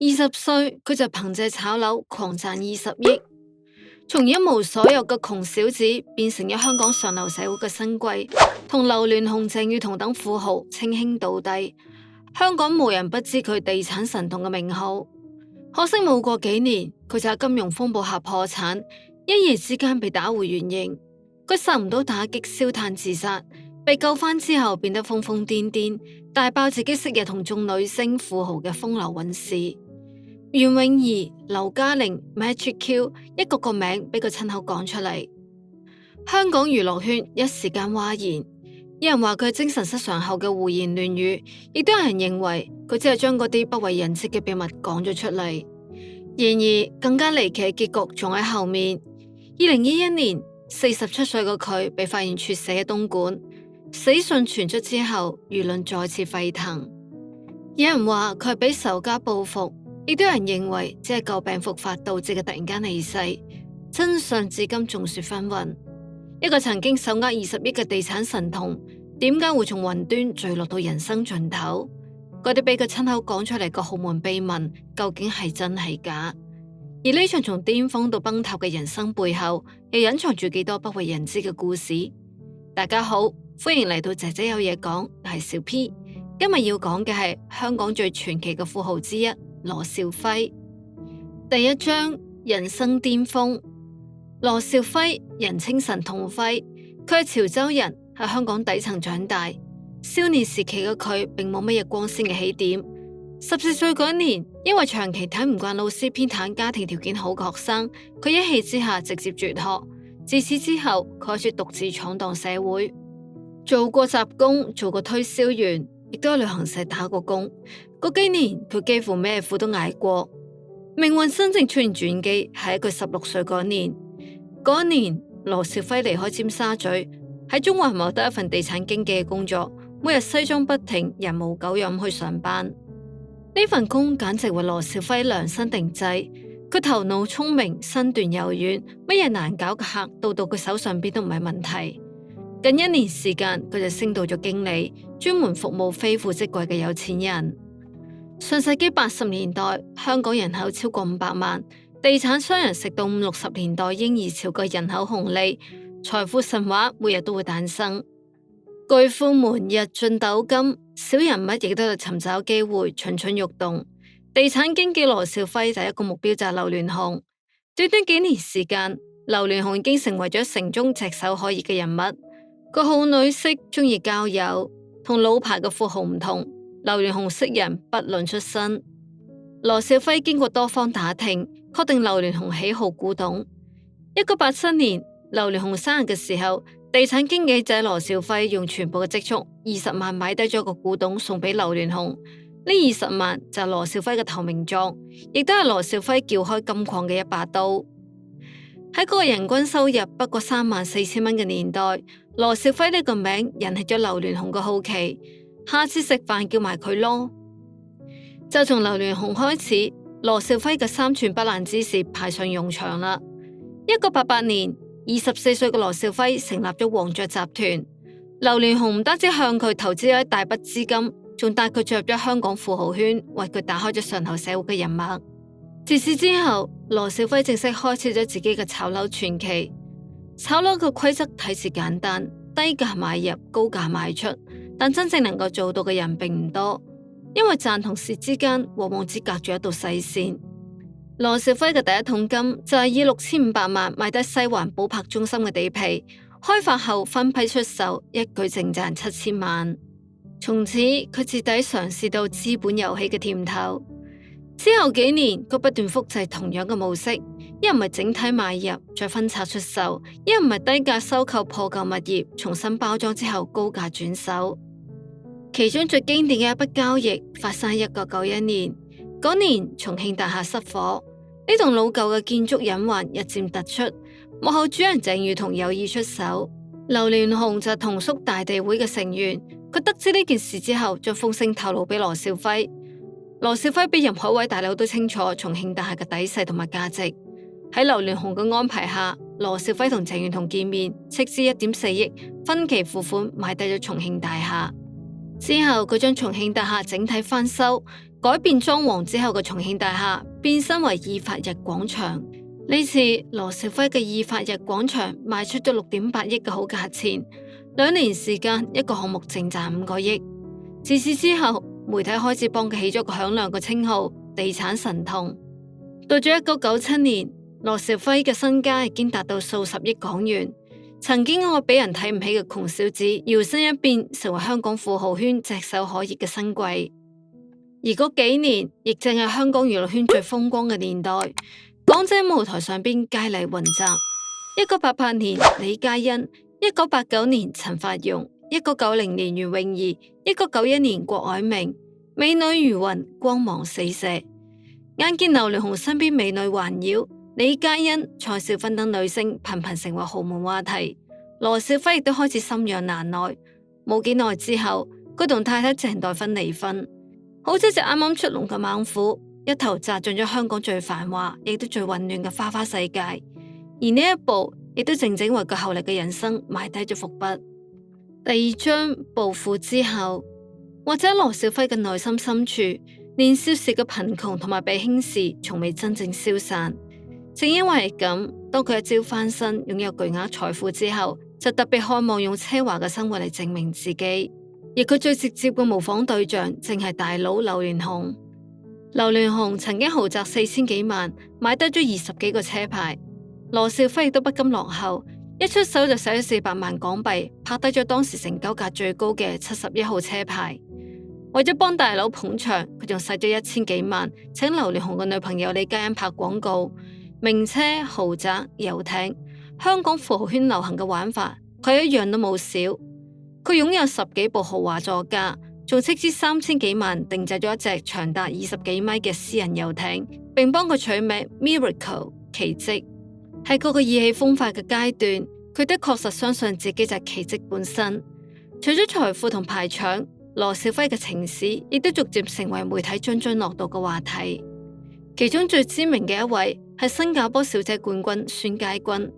20歲佢就憑借炒樓狂賺20億，從一無所有嘅窮小子變成咗香港上流社會嘅新貴，同劉鑾雄、鄭裕彤等富豪稱兄道弟。香港無人不知佢地產神童嘅名號。可惜冇過幾年，佢就喺金融風暴下破產，一夜之間被打回原形。佢受唔到打擊，燒炭自殺，被救翻之後變得瘋瘋癲癲，大爆自己昔日同眾女星富豪嘅風流韻事。袁詠儀、劉嘉玲、Magic Q 一個個名俾佢親口講出嚟。香港娛樂圈一時間嘩然，有人話佢精神失常後嘅胡言亂語，亦都有人認為佢只係將嗰啲不為人知嘅秘密講咗出嚟。然而更加離奇嘅結局仲喺後面。2021年，47歲嘅佢被發現猝死喺東莞，死訊傳出之後，輿論再次沸騰。有人話佢係俾仇家報復，亦都有人認為只係舊病復發導致嘅突然間離世。真相至今眾說紛紜。一個曾經手握20億嘅地產神童，點解會從雲端墜落到人生盡頭？嗰啲俾佢親口講出嚟嘅豪門秘聞，究竟係真係假？而呢場從巔峰到崩塌嘅人生背後，又隱藏住幾多不為人知嘅故事？大家好，歡迎嚟到姐姐有嘢講，我係小 P。今日要講嘅係香港最傳奇嘅富豪之一羅兆輝。第一章，人生巔峰。羅兆輝人稱神童輝，佢係潮州人，喺香港底層長大。少年時期嘅佢並冇乜嘢光鮮嘅起點。14歲嗰年，因為長期睇唔慣老師偏袒家庭條件好嘅學生，佢一氣之下直接輟學。自此之後，佢開始獨自闖蕩社會，做過雜工，做過推銷員，亦都喺旅行社打過工。嗰幾年，佢幾乎咩苦都捱過。命運真正出現轉機係喺佢16歲嗰年。嗰年，羅兆輝離開尖沙咀，喺中環謀得一份地產經紀嘅工作，每日西裝筆挺，人模狗樣去上班。呢份工簡直為羅兆輝量身定製。佢頭腦聰明，身段柔軟，乜嘢難搞嘅客到到佢手上邊都唔係問題。近1年時間，佢就升到咗經理，專門服務非富即貴嘅有錢人。上世紀80年代，香港人口超過500萬。地產商人食到50、60年代嬰兒潮嘅人口紅利，財富神話每日都會誕生。巨富們日進斗金，小人物亦都喺度尋找機會，蠢蠢欲動。地產經紀羅兆輝第一個目標就係劉鑾雄。短短幾年時間，劉鑾雄已經成為咗城中炙手可熱嘅人物。個好女色，中意交友，同老牌嘅富豪唔同。劉鑾雄識人不論出身。羅兆輝經過多方打聽，確定劉鑾雄喜好古董。1987年，劉鑾雄生日嘅時候，地產經紀仔羅兆輝用全部嘅積蓄20萬買低咗個古董送俾劉鑾雄。呢20萬就係羅兆輝嘅投名狀，亦都係羅兆輝撬開金礦嘅一把刀。喺嗰個人均收入不過34000蚊嘅年代，羅兆輝呢個名引起咗劉鑾雄嘅好奇，下次食飯叫埋佢咯。就從劉鑾雄開始，羅兆輝嘅3寸不爛之舌派上用場啦。1988年，24歲嘅羅兆輝成立咗皇爵集團。劉鑾雄唔單止向佢投資咗一大筆資金，仲帶佢進入咗香港富豪圈，為佢打開咗上流社會嘅人脈。自此之後，羅兆輝正式開始咗自己嘅炒樓傳奇。炒樓嘅規則睇似簡單，低價買入，高價賣出，但真正能夠做到嘅人並唔多。因為賺同蝕之間往往只隔住一道細線。羅兆輝嘅第一桶金就係以6500萬買得西環寶柏中心嘅地皮，開發後分批出售，一舉淨賺7000萬。從此佢徹底嘗試到資本遊戲嘅甜頭。之後幾年，佢不斷複製同樣嘅模式，一唔係整體買入再分拆出售，一唔係低價收購破舊物業，重新包裝之後高價轉手。其中最經典嘅一筆交易發生喺1991年。嗰年重慶大廈失火，呢棟老舊嘅建築隱患日漸突出。幕後主人鄭裕彤有意出手，劉鑾雄就係同屬大地會嘅成員。佢得知呢件事之後，將風聲透露俾羅兆輝。羅兆輝比任何一位大佬都清楚重慶大廈嘅底細同埋價值。喺劉鑾雄嘅安排下，羅兆輝同鄭裕彤見面，斥資1.4億分期付款買低咗重慶大廈。之後佢將重慶大廈整體翻修，改變裝潢之後嘅重慶大廈變身為義法日廣場。呢次羅兆輝嘅義法日廣場賣出咗6.8億嘅好價錢，2年時間一個項目淨賺5個億。自此之後，媒體開始幫佢起咗個響亮嘅稱號——地產神童。到咗1997年，羅兆輝嘅身家已經達到數十億港元。曾經嗰個俾人睇唔起嘅窮小子，搖身一變成為香港富豪圈炙手可熱嘅新貴。而嗰幾年，亦正係香港娛樂圈最風光嘅年代。港姐舞台上邊佳麗雲集。1988年李嘉欣，1989年陳法蓉，1990年袁詠儀，1991年郭藹明，美女如雲，光芒四射。眼見劉鑾雄身邊美女環繞，李嘉欣、蔡少芬等女星頻頻成為豪門話題，羅兆輝亦都開始心癢難耐。冇幾耐之後，佢同太太鄭代芬離婚，好似隻啱啱出籠嘅猛虎，一頭扎進咗香港最繁華亦都最混亂嘅花花世界。而呢一步亦都靜靜為佢後嚟嘅人生埋低咗伏筆。第二章暴富之後，或者羅兆輝嘅內心深處，年少時嘅貧窮同埋被輕視，從未真正消散。正因為係咁，當佢一朝翻身，擁有巨額財富之後，就特別渴望用奢華嘅生活嚟證明自己。而佢最直接嘅模仿對象，正係大佬劉鑾雄。劉鑾雄曾經豪擲4000幾萬，買得咗20幾個車牌。羅兆輝亦都不甘落後，一出手就使咗400萬港幣，拍低咗當時成交價最高嘅71號車牌。為咗幫大佬捧場，佢仲使咗1000幾萬，請劉鑾雄嘅女朋友李嘉欣拍廣告。名車、豪宅、遊艇，香港富豪圈流行嘅玩法，佢一樣都冇少。佢擁有10幾部豪華座駕，仲斥資3000幾萬定製咗一隻長達20幾米嘅私人遊艇，並幫佢取名 Miracle 奇蹟。喺嗰個意氣風發嘅階段，佢的確實相信自己就係奇蹟本身。除咗財富同排場，羅兆輝嘅情史亦都逐漸成為媒體津津樂道嘅話題。其中最知名嘅一位係新加坡小姐冠軍孫佳君。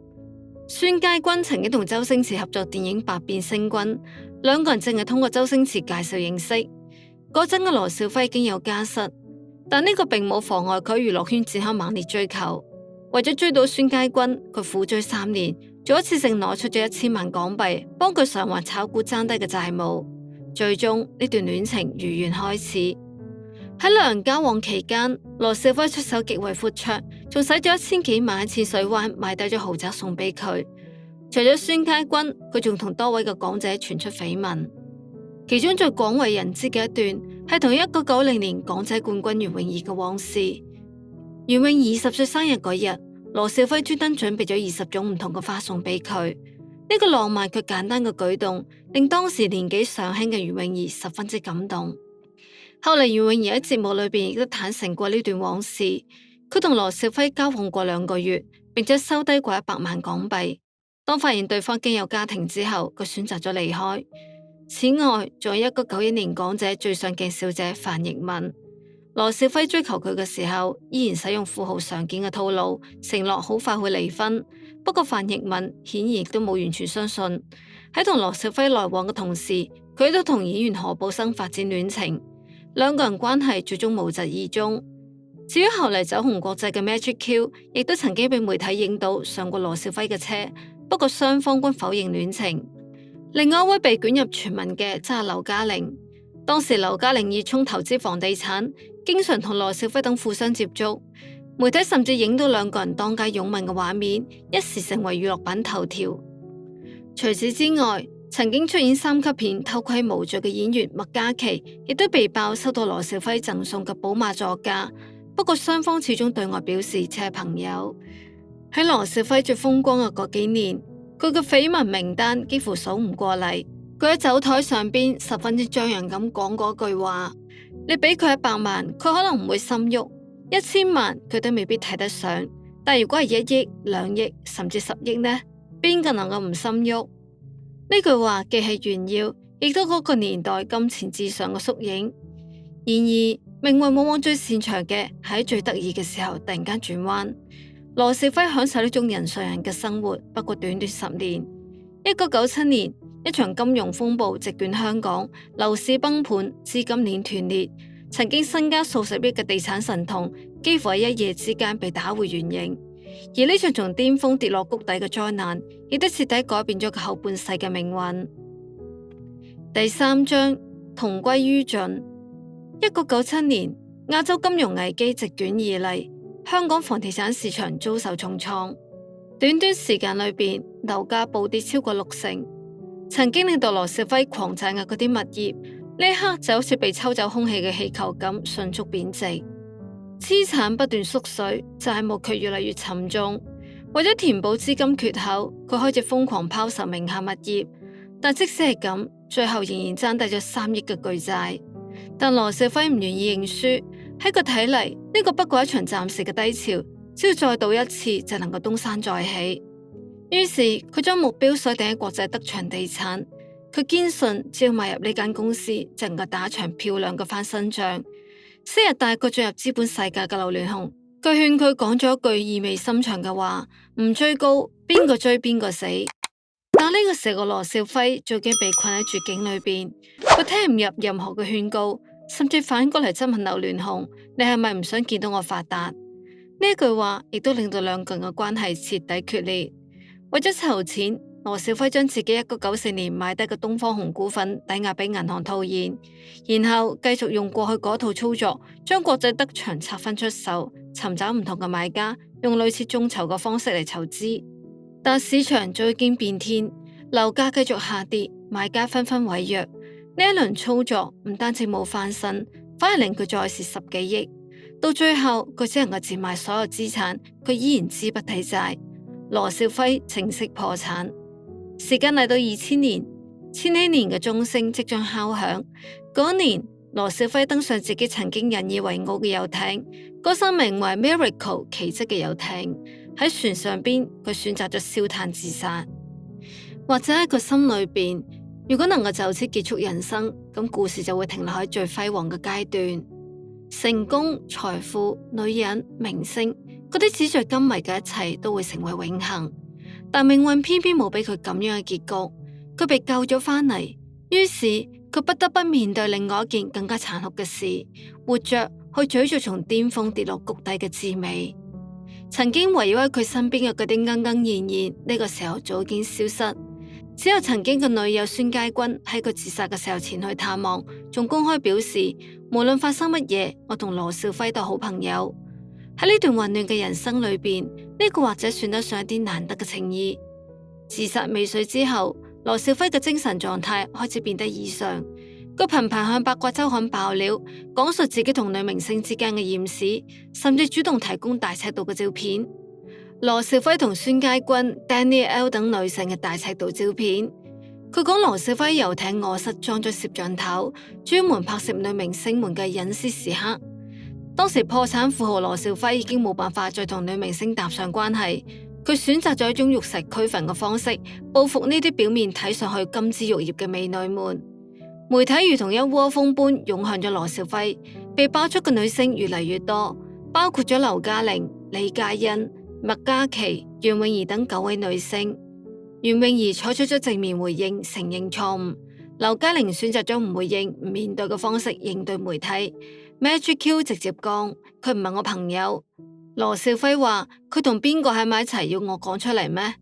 孫佳君曾經同周星馳合作電影《百變星君》，兩個人正係通過周星馳介紹認識。嗰陣嘅羅兆輝已經有家室，但呢個並冇妨礙佢喺娛樂圈展開猛烈追求。為咗追到孫佳君，佢苦追3年，仲一次性攞出咗1000萬港幣，幫佢償還炒股爭低嘅債務。最終呢段戀情如願開始。喺兩人交往期間，羅兆輝出手極為闊綽，仲使咗1000幾萬喺淺水灣買低咗豪宅送俾佢。除咗孫佳君，佢仲同多位嘅港姐傳出緋聞。其中最廣為人知嘅一段係同1990年港姐冠軍袁詠儀嘅往事。袁詠儀20歲生日嗰日，羅兆輝專登準備咗20種唔同嘅花送俾佢。呢個浪漫卻簡單嘅舉動，令當時年紀尚輕嘅袁詠儀十分之感動。後嚟袁詠儀喺節目裏邊亦都坦誠過呢段往事，佢同羅兆輝交往過2個月，並且收低過100萬港幣。當發現對方已經有家庭之後，佢選擇咗離開。此外，仲有1991年港姐最上鏡小姐范逸文。羅兆輝追求佢嘅時候，依然使用富豪常見嘅套路，承諾好快會離婚。不過范逸文顯然亦都冇完全相信。喺同羅兆輝來往嘅同時，佢都同演員何寶生發展戀情。兩個人關係最終無疾而終。至於後嚟走紅國際嘅 Magic Q， 亦都曾經被媒體影到上過羅兆輝嘅車，不過雙方均否認戀情。另外一位被捲入傳聞嘅則係劉嘉玲。當時劉嘉玲熱衷投資房地產，經常同羅兆輝等富商接觸。媒體甚至影到兩個人當街擁吻嘅畫面，一時成為娛樂版頭條。除此之外，曾經出演3級片偷窺無罪嘅演員麥嘉琪，亦都被爆收到羅兆輝贈送嘅寶馬座駕。不過雙方始終對外表示只係朋友。喺羅兆輝最風光嘅嗰幾年，佢嘅緋聞名單幾乎數唔過嚟。佢喺酒台上邊十分之張揚咁講過句話：你俾佢100萬，佢可能唔會心喐；1000萬，佢都未必睇得上。但如果係1億、2億，甚至10億呢？邊個能夠唔心喐？呢句話既係炫耀，亦都嗰個年代金錢至上嘅縮影。然而，命運往往最擅長嘅係喺最得意嘅時候突然間轉彎。羅兆輝享受呢種人上人嘅生活，不過短短10年。1997年，一場金融風暴席捲香港，樓市崩盤，資金鏈斷裂，曾經身家數十億嘅地產神童，幾乎喺一夜之間被打回原形。而呢場從巔峰跌落谷底嘅災難，亦都徹底改變咗佢後半世嘅命運。第3章，同歸於盡。1997年，亞洲金融危機席捲而嚟，香港房地產市場遭受重創，短短時間裏邊，樓價暴跌超過60%。曾經令到羅少輝狂賺嘅嗰啲物業，呢一刻就好似被抽走空氣嘅氣球咁，迅速貶值，資產不斷縮水，債務卻越嚟越沉重。為咗填補資金缺口，佢開始瘋狂拋售名下物業，但即使係咁，最後仍然爭低咗3億嘅巨債。但羅少輝唔願意認輸，喺佢睇嚟，呢個不過一場暫時嘅低潮，只要再賭一次就能夠東山再起。於是佢將目標鎖定喺國際德祥地產，佢堅信只要買入呢間公司，就能夠打一場漂亮嘅翻身仗。昔日帶佢進入資本世界嘅劉鑾雄，佢勸佢講咗一句意味深長嘅話：唔追高，邊個追邊個死。但呢個時候嘅羅少輝早已經被困喺絕境裏邊，佢聽唔入任何嘅勸告，甚至反過嚟質問劉鑾雄：你係咪唔想見到我發達？呢句話亦都令到兩個人嘅關係徹底決裂。為咗籌錢，羅少輝將自己1994年買低嘅東方紅股份抵押俾銀行套現，然後繼續用過去嗰套操作，將國際德祥拆分出售，尋找唔同嘅買家，用類似眾籌嘅方式嚟籌資。但市場早已經變天，樓價繼續下跌，買家紛紛違約。呢一輪操作唔單止冇翻身，反而令佢再蝕10幾億。到最後，佢只能夠賤賣所有資產，佢依然資不抵債。羅少輝正式破產。時間嚟到2000年，千禧年嘅鐘聲即將敲響。嗰年，羅少輝登上自己曾經引以為傲嘅遊艇，嗰艘名為 Miracle 奇蹟嘅遊艇。喺船上邊，佢選擇咗燒炭自殺。或者喺佢心裏邊，如果能夠就此結束人生，咁故事就會停留喺最輝煌嘅階段。成功、財富、女人、明星，嗰啲紙醉金迷嘅一切都會成為永恆。但命運偏偏冇俾佢咁樣嘅結局，佢被救咗返嚟。於是佢不得不面對另外一件更加殘酷嘅事，活着去咀嚼從巔峰跌落谷底嘅滋味。曾經圍繞喺佢身邊嘅嗰啲鶯鶯燕燕，呢個時候早已經消失。只有曾經嘅女友孫佳君喺佢自殺嘅時候前去探望，仲公開表示無論發生乜嘢，我同羅少輝都係好朋友。喺呢段混亂嘅人生裏邊，呢個或者算得上一啲難得嘅情誼。自殺未遂之後，羅少輝嘅精神狀態開始變得異常，佢頻頻向八卦周刊爆料，講述自己同女明星之間嘅艷史，甚至主動提供大尺度嘅照片。羅少輝同孫佳君、Danielle L 等女性嘅大尺度照片。佢講羅少輝遊艇臥室裝咗攝像頭，專門拍攝女明星們嘅隱私時刻。當時破產富豪羅少輝已經冇辦法再同女明星搭上關係，佢選擇咗一種玉石俱焚嘅方式報復呢啲表面睇上去金枝玉葉嘅美女們。媒體如同一窩蜂般湧向咗羅少輝，被爆出嘅女星越嚟越多，包括咗劉嘉玲、李嘉欣、麥嘉琪、袁詠儀等9位女星。袁詠儀採取咗正面回應，承認錯誤；劉嘉玲選擇咗唔回應、唔面對嘅方式應對媒體。Magic Q 直接講佢唔係我朋友。羅少輝話佢同邊個喺埋一齊，要我講出嚟咩？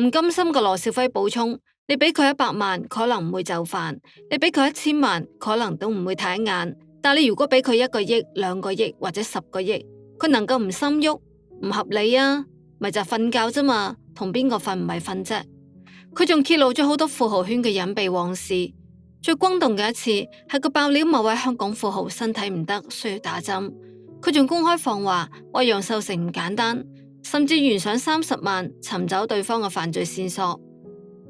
唔甘心嘅羅少輝補充：你俾佢100萬，可能唔會就範；你俾佢1000萬，可能都唔會睇一眼。但你如果俾佢1個億、2個億或者10個億，佢能夠唔心喐？唔合理啊，咪就瞓覺啫嘛，同邊個瞓唔係瞓啫？佢仲揭露咗好多富豪圈嘅隱秘往事。最轟動嘅一次係佢爆料某位香港富豪身體唔得，需要打針。佢仲公開放話楊受成唔簡單，甚至懸賞30萬尋找對方嘅犯罪線索。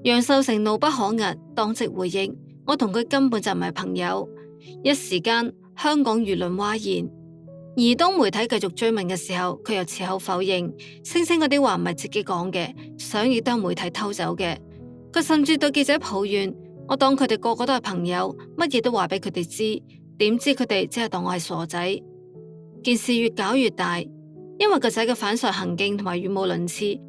楊受成怒不可遏，當即回應：我同佢根本就唔係朋友。一時間香港輿論譁然。而當媒體繼續追問嘅時候，佢又矢口否認，聲稱嗰啲話唔係自己講嘅，相亦都係媒體偷走嘅。佢甚至對記者抱怨：我當佢哋個個都係朋友，乜嘢都話俾佢哋知，點知佢哋只係當我係傻仔。件事越搞越大，因為個仔嘅反常行徑同埋語無倫次，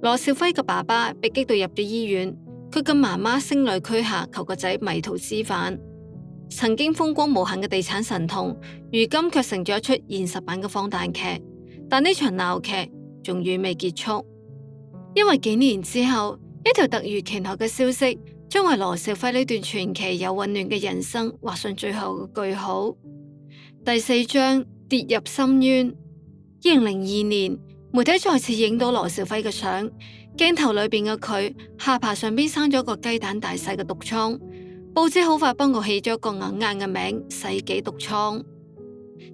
羅少輝嘅爸爸被激到入咗醫院。佢嘅媽媽聲淚俱下求個仔迷途知返。曾經風光無限嘅地產神童，如今卻成咗一出現實版嘅荒誕劇。但呢場鬧劇仲遠未結束，因為幾年之後，一條突如其來嘅消息，將為羅兆輝呢段傳奇又混亂嘅人生畫上最後嘅句號。第4章，跌入深淵。2002年，媒體再次影到羅兆輝嘅相，鏡頭裏邊嘅佢下巴上邊生咗個雞蛋大細嘅毒瘡。報紙好快幫佢起咗個硬硬嘅名——世紀毒瘡。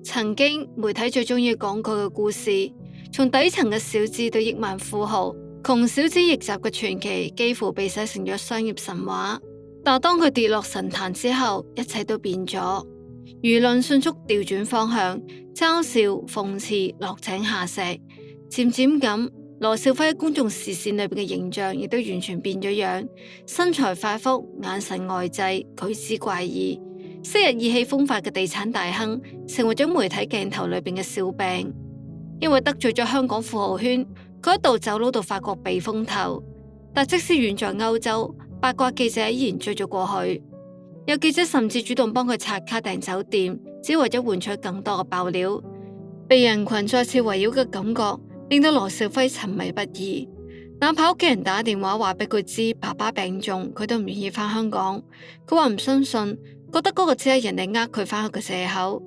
曾經媒體最中意講佢嘅故事，從底層嘅小資到億萬富豪，窮小子逆襲嘅傳奇幾乎被寫成咗商業神話。但當佢跌落神壇之後，一切都變咗，輿論迅速調轉方向，嘲笑、諷刺、落井下石。漸漸咁，羅兆輝喺公眾視線裏邊嘅形象亦都完全變咗樣，身材發福，眼神呆滯，舉止怪異。昔日意氣風發嘅地產大亨，成為咗媒體鏡頭裏邊嘅笑柄。因為得罪咗香港富豪圈，佢一度走佬到法國避風頭。但即使遠在歐洲，八卦記者依然追咗過去。有記者甚至主動幫佢刷卡訂酒店，只為咗換取更多嘅爆料。被人群再次圍繞嘅感覺，令到羅兆輝沉迷不已。哪怕屋企人打電話話俾佢知爸爸病重，佢都唔願意返香港。佢話唔相信，覺得嗰個只係人哋佢返去嘅借口。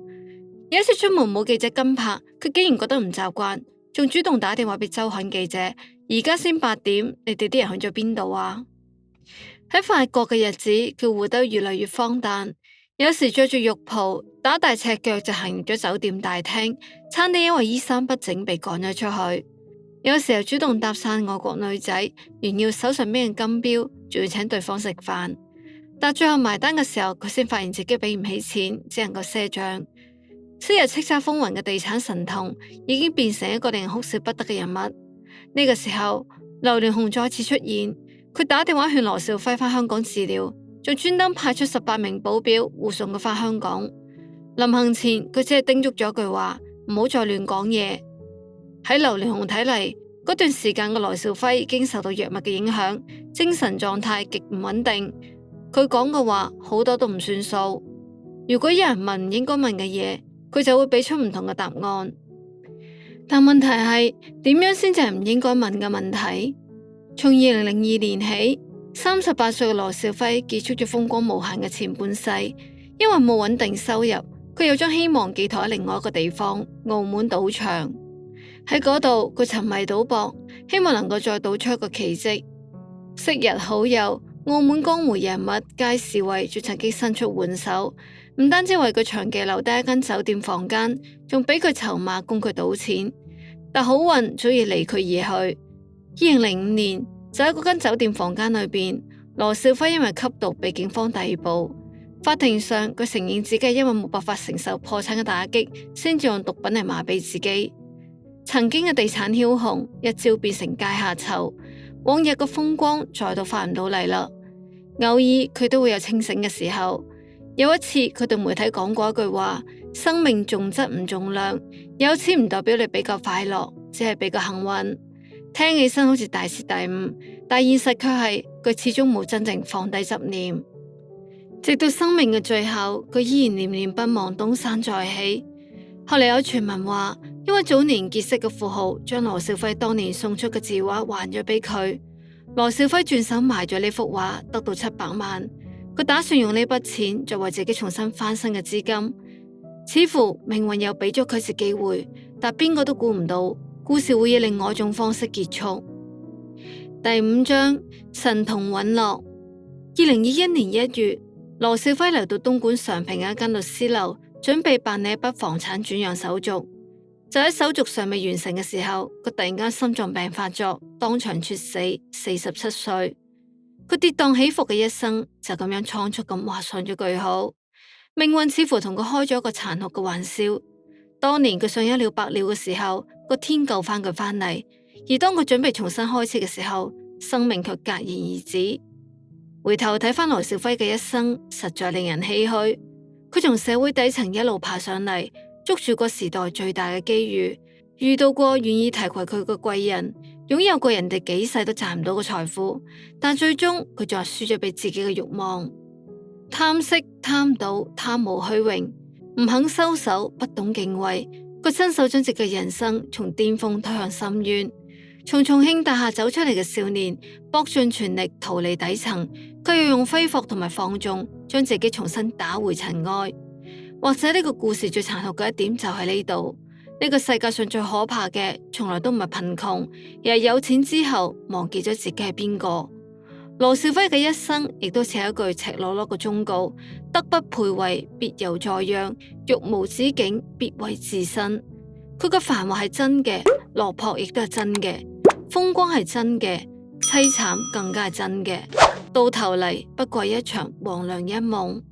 有一次出門冇記者跟拍，佢竟然覺得唔習慣，仲主動打電話俾周刊記者：而家先8點，你哋啲人去咗邊度啊？喺法國嘅日子，佢活得越嚟越荒誕。有時着住浴袍，打大赤腳就行入咗酒店大廳，餐廳因為衣衫不整被趕咗出去。有時候主動搭訕外國女仔，炫耀手上邊嘅金錶，仲要請對方食飯。但最後埋單嘅時候，佢先發現自己俾唔起錢，只能夠賒賬。昔日叱咤風雲嘅地產神童，已經變成一個令人哭笑不得嘅人物。呢個時候，劉鑾雄再次出現，佢打電話勸羅兆輝返香港治療，仲專登派出18名保鏢護送佢返香港。臨行前，佢只係叮囑咗句話：唔好再亂講嘢。喺劉鑾雄睇嚟，嗰段時間嘅羅兆輝已經受到藥物嘅影響，精神狀態極唔穩定。佢講嘅話好多都唔算數。如果有人問唔應該問嘅嘢，佢就會俾出唔同嘅答案。但問題係點樣先至係唔應該問嘅問題？從2002年起，38歲嘅羅兆輝結束咗風光無限嘅前半世。因為冇穩定收入，佢又將希望寄託喺另外一個地方——澳門賭場。喺嗰度，佢沉迷賭博，希望能夠再賭出一個奇蹟。昔日好友、澳門江湖人物佳士偉仲曾經伸出援手，唔單止為佢長期留低一間酒店房間，仲俾佢籌碼供佢賭錢。但好運早已離佢而去。2005年，就喺嗰間酒店房間裏邊，羅兆輝因為吸毒被警方逮捕。法庭上，佢承認自己係因為冇辦法承受破產嘅打擊，先至用毒品嚟麻痹自己。曾經嘅地產梟雄，一朝變成階下囚，往日嘅風光再度翻唔到嚟啦。偶爾佢都會有清醒嘅時候。有一次，佢對媒體講過一句話：生命重質唔重量，有錢唔代表你比較快樂，只係比較幸運。聽起身好似大徹大悟，但現實卻係佢始終冇真正放低執念。直到生命嘅最後，佢依然念念不忘東山再起。後嚟有傳聞話，因為早年結識嘅富豪將羅兆輝當年送出嘅字畫還咗俾佢，羅兆輝轉手賣咗呢幅畫，得到700萬。佢打算用呢筆錢作為自己重新翻身嘅資金。似乎命運又俾咗佢次機會，但邊個都估唔到，故事會以另外一種方式結束。第5章，神童隕落。2021年1月，羅兆輝嚟到東莞常平嘅一間律師樓，準備辦理一筆房產轉讓手續。就喺手續尚未完成嘅時候，佢突然間心臟病發作，當場猝死，47歲。佢跌宕起伏嘅一生就咁樣倉促咁畫上咗句號。命運似乎同佢開咗一個殘酷嘅玩笑。當年佢想一了百了嘅時候，個天救翻佢返嚟；而當佢準備重新開始嘅時候，生命卻戛然而止。回頭睇翻羅兆輝嘅一生，實在令人唏噓。佢從社會底層一路爬上嚟，捉住個時代最大嘅機遇，遇到過願意提攜佢嘅貴人，擁有過人哋幾世都賺唔到嘅財富，但最終佢仲係輸咗俾自己嘅慾望。貪色、貪賭、貪慕虛榮，唔肯收手，不懂敬畏，佢親手將自己嘅人生從巔峰推向深淵。從重慶大廈走出嚟嘅少年，搏盡全力逃離底層，佢要用揮霍同埋放縱，將自己重新打回塵埃。或者呢個故事最殘酷嘅一點就喺呢度。呢個世界上最可怕嘅，從來都唔係貧窮，而係有錢之後忘記咗自己係邊個。羅兆輝嘅一生亦都似一句赤裸裸嘅忠告：德不配位，別有栽秧；欲無止境，別為自身。佢嘅繁華係真嘅，落魄亦都係真嘅，風光係真嘅，淒慘更加係真嘅。到頭嚟不過係一場黃粱一夢。